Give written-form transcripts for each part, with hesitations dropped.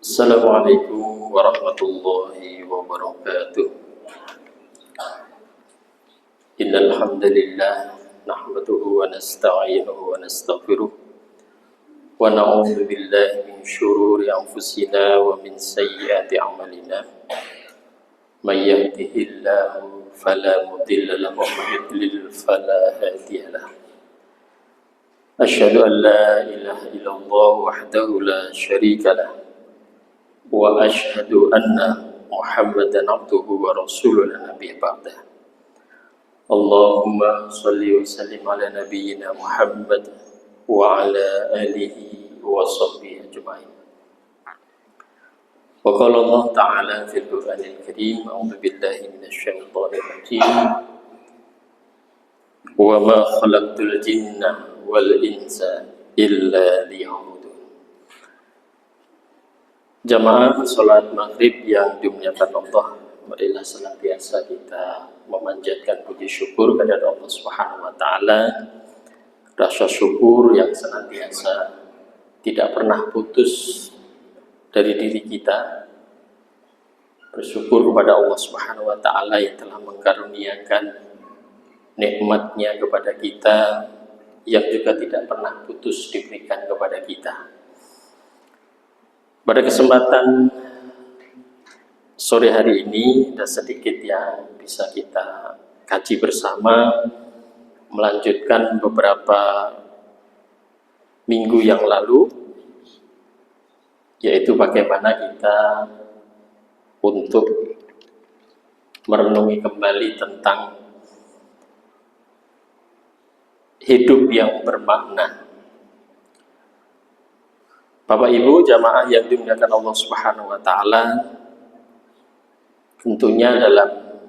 Assalamualaikum warahmatullahi wabarakatuh. Innal hamdalillah nahmaduhu wa nasta'inuhu wa nastaghfiruh wa na'udzu billahi min shururi anfusina wa min sayyiati a'malina. May yahdihillahu fala mudilla lahu wa may yudlil fala hadiya lahu. Asyhadu an la ilaha illallah wahdahu la syarika lahu wa asyhadu anna Muhammadan abduhu wa rasuluhu la nabiyya ba'dah. Allahumma shalli wa sallim ala nabiyyina Muhammad wa ala alihi wa sahbihi ajma'in. Wa qala Allah ta'ala fil Qur'anil Karim, a'udzu billahi minasy syaithanir rajim. Wa ma khalaqtul jinna wal insa illa liya'budun. Jamaah salat maghrib yang dimuliakan Allah, marilah senantiasa kita memanjatkan puji syukur kepada Allah Subhanahu wa taala. Rasa syukur yang senantiasa tidak pernah putus dari diri kita. Bersyukur kepada Allah Subhanahu wa taala yang telah mengkaruniakan nikmat-Nya kepada kita yang juga tidak pernah putus diberikan kepada kita. Pada kesempatan sore hari ini ada sedikit yang bisa kita kaji bersama, melanjutkan beberapa minggu yang lalu, yaitu bagaimana kita untuk merenungi kembali tentang hidup yang bermakna. Bapak Ibu jamaah yang dimuliakan Allah Subhanahu wa taala, tentunya dalam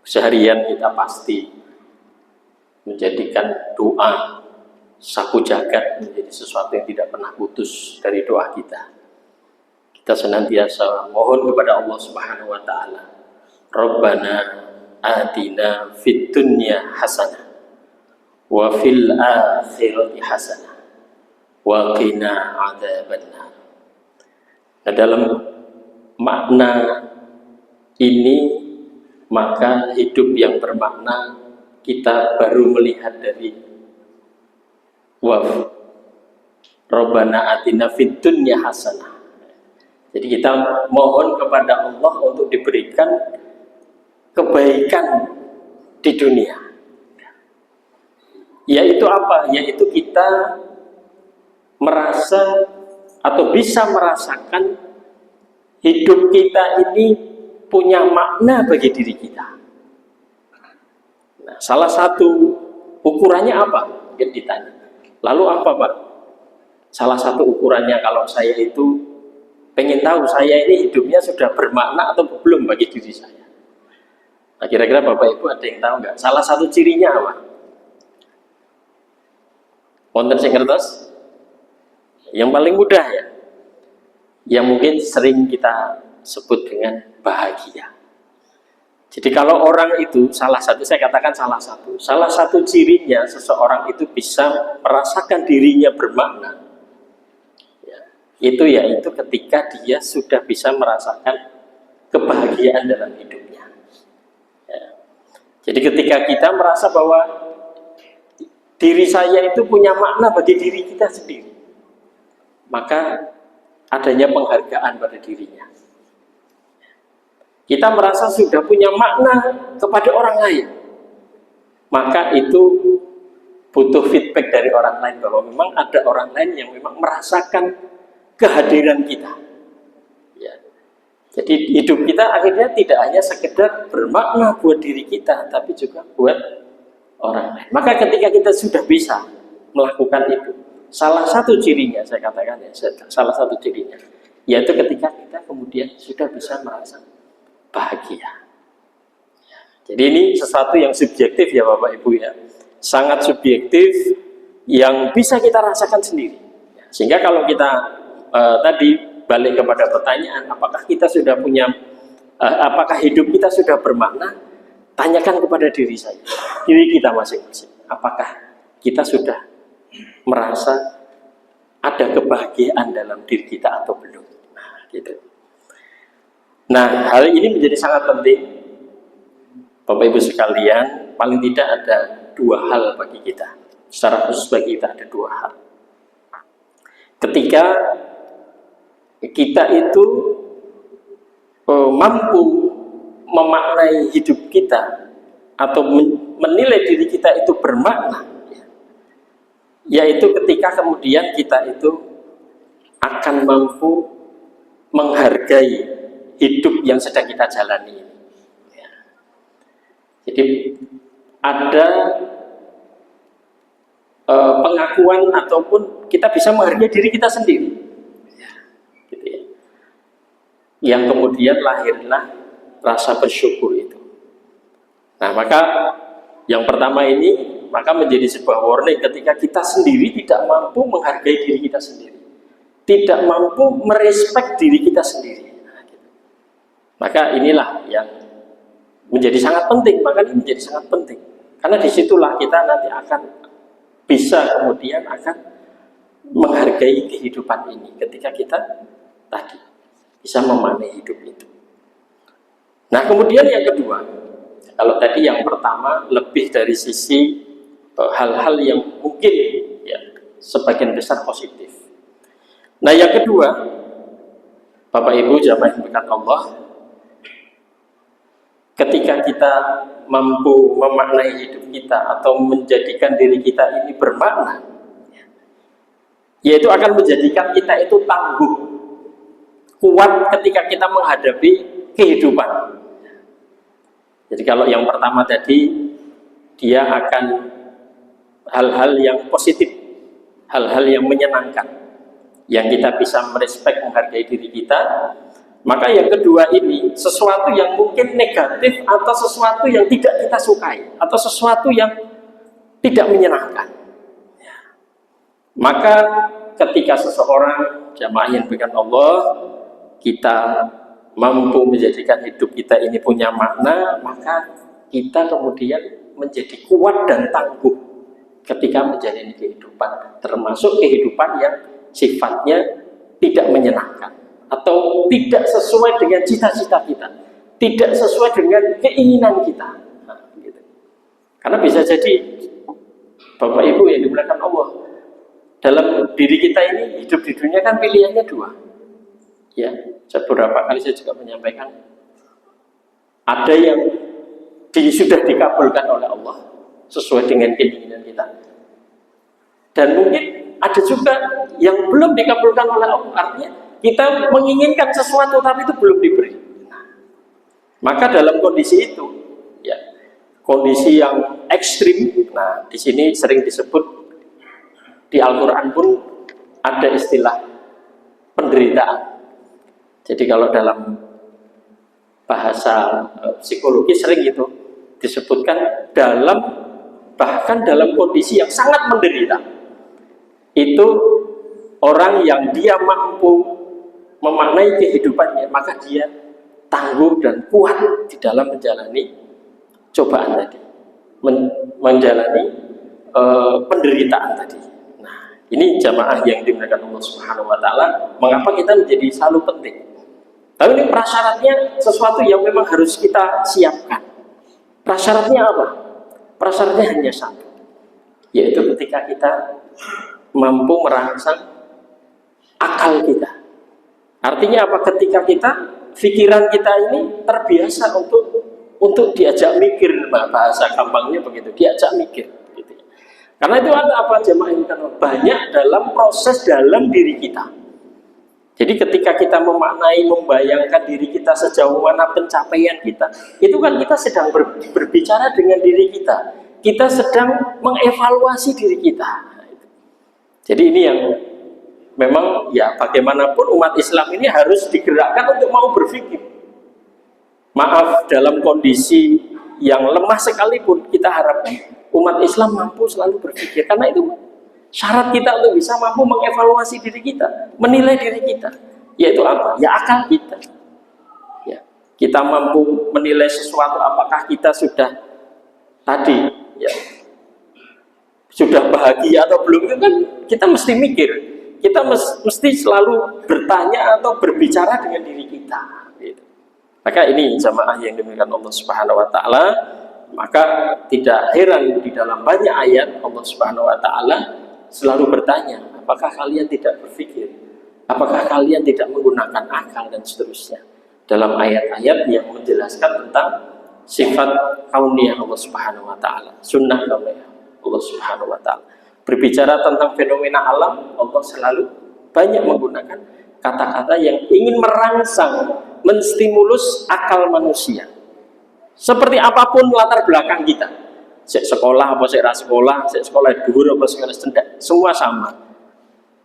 seharian kita pasti menjadikan doa saku jagat menjadi sesuatu yang tidak pernah putus dari doa kita. Kita senantiasa mohon kepada Allah Subhanahu wa taala, Rabbana atina fid dunya hasanah wa fil akhirati hasanah wa qina adzabannar. Nah, dalam makna ini maka hidup yang bermakna kita baru melihat dari Rabbana atina fid dunya hasanah. Jadi kita mohon kepada Allah untuk diberikan kebaikan di dunia. Yaitu apa? Yaitu kita merasa atau bisa merasakan hidup kita ini punya makna bagi diri kita. Nah, salah satu ukurannya apa? Mungkin ditanya. Lalu apa, Pak? Salah satu ukurannya kalau saya itu pengen tahu saya ini hidupnya sudah bermakna atau belum bagi diri saya. Nah, kira-kira Bapak Ibu ada yang tahu nggak? Salah satu cirinya apa? Wonten sing ngertos? Yang paling mudah ya, yang mungkin sering kita sebut dengan bahagia. Jadi kalau orang itu salah satu, saya katakan salah satu cirinya seseorang itu bisa merasakan dirinya bermakna, ya, yaitu ketika dia sudah bisa merasakan kebahagiaan dalam hidupnya. Ya. Jadi ketika kita merasa bahwa diri saya itu punya makna bagi diri kita sendiri, maka adanya penghargaan pada dirinya. Kita merasa sudah punya makna kepada orang lain, maka itu butuh feedback dari orang lain bahwa memang ada orang lain yang memang merasakan kehadiran kita. Ya. Jadi hidup kita akhirnya tidak hanya sekedar bermakna buat diri kita, tapi juga buat orang lain. Maka ketika kita sudah bisa melakukan itu, salah satu cirinya, saya katakan ya, salah satu cirinya, yaitu ketika kita kemudian sudah bisa merasa bahagia. Jadi ini sesuatu yang subjektif ya Bapak Ibu ya, sangat subjektif yang bisa kita rasakan sendiri. Sehingga kalau kita tadi balik kepada pertanyaan, apakah kita sudah punya, apakah hidup kita sudah bermakna? Tanyakan kepada diri saya, diri kita masing-masing, apakah kita sudah merasa ada kebahagiaan dalam diri kita atau belum. gitu. Nah, hal ini menjadi sangat penting, Bapak Ibu sekalian. Paling tidak ada dua hal bagi kita, secara khusus bagi kita ada dua hal. Ketika kita itu mampu memaknai hidup kita atau menilai diri kita itu bermakna, yaitu ketika kemudian kita itu akan mampu menghargai hidup yang sedang kita jalani. Jadi ada pengakuan ataupun kita bisa menghargai diri kita sendiri, gitu ya. Yang kemudian lahirlah rasa bersyukur itu. Nah, maka yang pertama ini maka menjadi sebuah warning ketika kita sendiri tidak mampu menghargai diri kita sendiri, tidak mampu merespek diri kita sendiri. Maka inilah yang menjadi sangat penting. Maka ini menjadi sangat penting karena disitulah kita nanti akan bisa kemudian akan menghargai kehidupan ini ketika kita tadi bisa memaknai hidup itu. Nah, kemudian yang kedua, kalau tadi yang pertama lebih dari sisi hal-hal yang mungkin ya sebagian besar positif. Nah, yang kedua, Bapak Ibu jamaah yang berkat Allah, ketika kita mampu memaknai hidup kita atau menjadikan diri kita ini bermakna, yaitu akan menjadikan kita itu tangguh, kuat ketika kita menghadapi kehidupan. Jadi kalau yang pertama tadi, dia akan hal-hal yang positif, hal-hal yang menyenangkan, yang kita bisa merespek, menghargai diri kita. Maka yang kedua ini, sesuatu yang mungkin negatif atau sesuatu yang tidak kita sukai atau sesuatu yang tidak menyenangkan. Maka ketika seseorang jamaah yang berikan Allah, kita mampu menjadikan hidup kita ini punya makna, maka kita kemudian menjadi kuat dan tangguh ketika menjalani kehidupan, termasuk kehidupan yang sifatnya tidak menyenangkan atau tidak sesuai dengan cita-cita kita, tidak sesuai dengan keinginan kita. Nah, gitu. Karena bisa jadi Bapak Ibu yang dimuliakan Allah, dalam diri kita ini hidup di dunia kan pilihannya dua. Ya, beberapa kali saya juga menyampaikan, ada yang sudah dikabulkan oleh Allah sesuai dengan keinginan kita, dan mungkin ada juga yang belum dikabulkan oleh Allah. Artinya kita menginginkan sesuatu tapi itu belum diberi. Maka dalam kondisi itu, ya, kondisi yang ekstrim. Nah, di sini sering disebut di Al-Quran pun ada istilah penderitaan. Jadi kalau dalam bahasa psikologi sering itu disebutkan bahkan dalam kondisi yang sangat menderita, itu orang yang dia mampu memaknai kehidupannya, maka dia tangguh dan kuat di dalam menjalani cobaan tadi, menjalani penderitaan tadi. Nah, ini jamaah yang dimuliakan Allah Subhanahu wa Ta'ala. Mengapa kita menjadi selalu penting? Tapi ini prasyaratnya sesuatu yang memang harus kita siapkan. Prasyaratnya apa? Prasyaratnya hanya satu, yaitu ketika kita mampu merangsang akal kita. Artinya apa? Ketika pikiran kita ini terbiasa untuk diajak mikir, bahasa gampangnya begitu, diajak mikir. Gitu. Karena itu ada apa jemaah ini kan banyak dalam proses dalam diri kita. Jadi ketika kita memaknai, membayangkan diri kita sejauh mana pencapaian kita, itu kan kita sedang berbicara dengan diri kita. Kita sedang mengevaluasi diri kita. Jadi ini yang memang ya bagaimanapun umat Islam ini harus digerakkan untuk mau berpikir. Maaf, dalam kondisi yang lemah sekalipun kita harapkan umat Islam mampu selalu berpikir, karena itu syarat kita untuk bisa mampu mengevaluasi diri kita, menilai diri kita, yaitu apa? Ya akal kita. Ya, kita mampu menilai sesuatu, apakah kita sudah tadi ya sudah bahagia atau belum, itu kan kita mesti mikir. Kita mesti selalu bertanya atau berbicara dengan diri kita. Gitu. Maka ini jamaah yang demikian Allah Subhanahu Wa Taala. Maka tidak heran di dalam banyak ayat Allah Subhanahu Wa Taala selalu bertanya, apakah kalian tidak berpikir? Apakah kalian tidak menggunakan akal dan seterusnya? Dalam ayat-ayat yang menjelaskan tentang sifat kauniyah Allah Subhanahu Wa Taala, sunnah kauniyah Allah Subhanahu Wa Taala. Berbicara tentang fenomena alam, Allah selalu banyak menggunakan kata-kata yang ingin merangsang, menstimulus akal manusia. Seperti apapun latar belakang kita, sekolah apa sekolah dhuwur apa sekolah rendah, semua sama.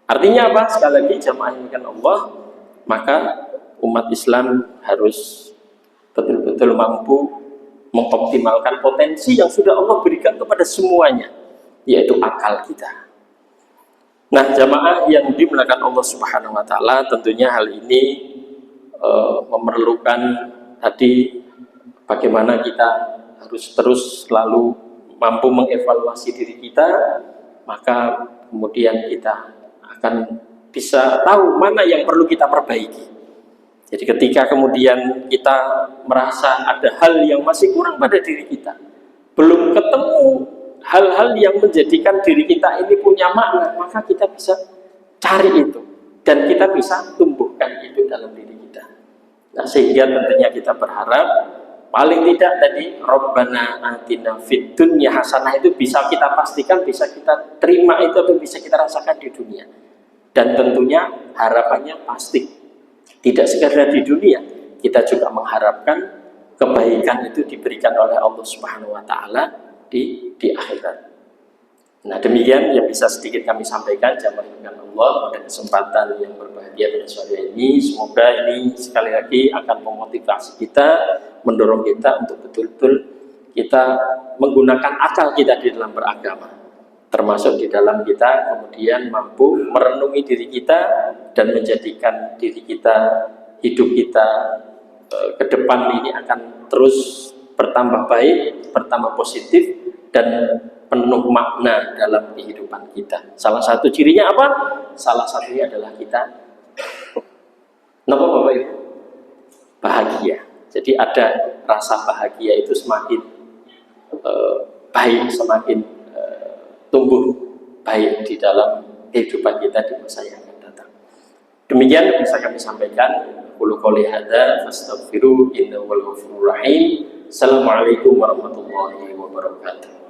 Artinya apa? Sekali lagi jamaah yang dimuliakan Allah, maka umat Islam harus betul-betul mampu mengoptimalkan potensi yang sudah Allah berikan kepada semuanya, yaitu akal kita. Nah, jamaah yang dimuliakan Allah Subhanahu Wa Taala, tentunya hal ini memerlukan tadi bagaimana kita harus terus selalu mampu mengevaluasi diri kita, maka kemudian kita akan bisa tahu mana yang perlu kita perbaiki. Jadi ketika kemudian kita merasa ada hal yang masih kurang pada diri kita, belum ketemu hal-hal yang menjadikan diri kita ini punya makna, maka kita bisa cari itu dan kita bisa tumbuhkan itu dalam diri kita. Nah, sehingga tentunya kita berharap paling tidak tadi Rabbana atina fid dunya hasanah itu bisa kita pastikan, bisa kita terima itu atau bisa kita rasakan di dunia. Dan tentunya harapannya pasti tidak sekedar di dunia, kita juga mengharapkan kebaikan itu diberikan oleh Allah Subhanahu Wa Taala di akhirat. Nah, demikian yang bisa sedikit kami sampaikan jamaah dengan Allah pada kesempatan yang berbahagia pada sore ini. Semoga ini sekali lagi akan memotivasi kita, mendorong kita untuk betul-betul kita menggunakan akal kita di dalam beragama, termasuk di dalam kita kemudian mampu merenungi diri kita dan menjadikan diri kita, hidup kita ke depan ini akan terus bertambah baik, bertambah positif dan penuh makna dalam kehidupan kita. Salah satu cirinya apa? Salah satunya adalah kita kenapa Bapak Ibu? Bahagia. Jadi ada rasa bahagia itu semakin baik, semakin tumbuh baik di dalam kehidupan kita di masa yang akan datang. Demikian bisa kami sampaikan. Qul qouli hadza fastaghfiru innahu wal ghafurur rahim. Assalamualaikum warahmatullahi wabarakatuh.